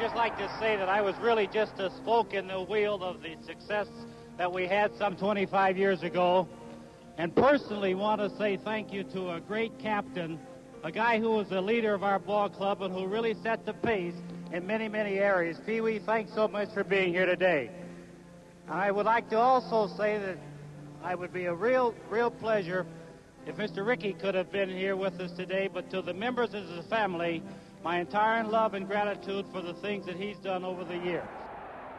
just like to say that I was really just a spoke in the wheel of the success that we had some 25 years ago, and personally want to say thank you to a great captain, a guy who was the leader of our ball club and who really set the pace in many, many areas. Pee Wee, thanks so much for being here today. I would like to also say that I would be a real pleasure if Mr. Rickey could have been here with us today, but to the members of his family, my entire love and gratitude for the things that he's done over the years.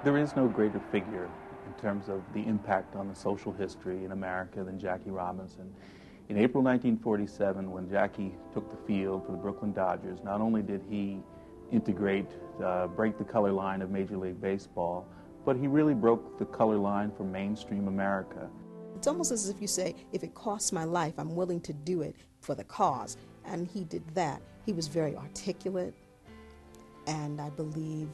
There is no greater figure in terms of the impact on the social history in America than Jackie Robinson. In April 1947, when Jackie took the field for the Brooklyn Dodgers, not only did he integrate, break the color line of Major League Baseball, but he really broke the color line for mainstream America. It's almost as if you say, if it costs my life, I'm willing to do it for the cause. And he did that. He was very articulate and I believe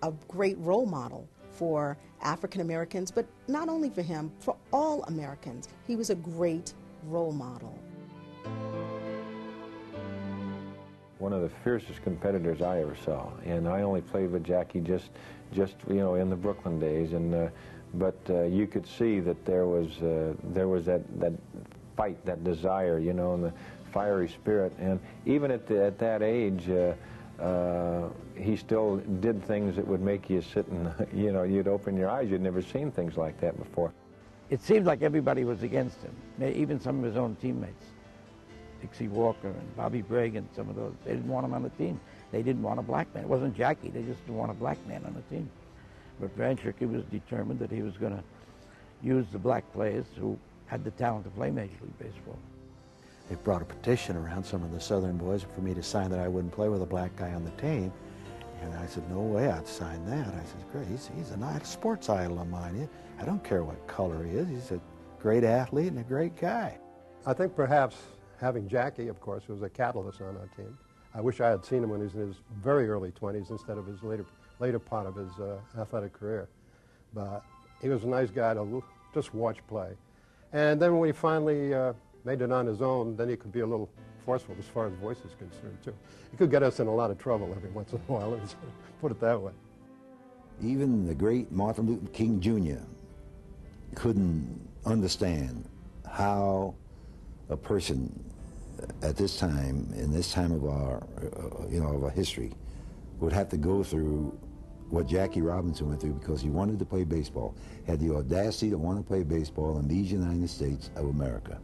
a great role model for African Americans, but not only for him, for all Americans. He was a great role model. One of the fiercest competitors I ever saw, and I only played with Jackie just you know, in the Brooklyn days, and but you could see that there was that fight, that desire, you know, and the fiery spirit, and even at that age, he still did things that would make you sit and, you know, you'd open your eyes. You'd never seen things like that before. It seemed like everybody was against him, even some of his own teammates. Dixie Walker and Bobby Bragg and some of those. They didn't want him on the team. They didn't want a black man. It wasn't Jackie. They just didn't want a black man on the team. But Van Schicke was determined that he was going to use the black players who had the talent to play Major League Baseball. They brought a petition around, some of the Southern boys, for me to sign that I wouldn't play with a black guy on the team. And I said, no way I'd sign that. I said, great, he's a sports idol of mine. I don't care what color he is. He's a great athlete and a great guy. I think perhaps having Jackie, of course, was a catalyst on our team. I wish I had seen him when he was in his very early 20s instead of his later part of his athletic career. But he was a nice guy to just watch play. And then when he finally made it on his own, then he could be a little forceful as far as voice is concerned, too. He could get us in a lot of trouble every once in a while, let's put it that way. Even the great Martin Luther King Jr. couldn't understand how a person at this time, in this time of our, you know, of our history, would have to go through what Jackie Robinson went through because he wanted to play baseball, had the audacity to want to play baseball in these United States of America.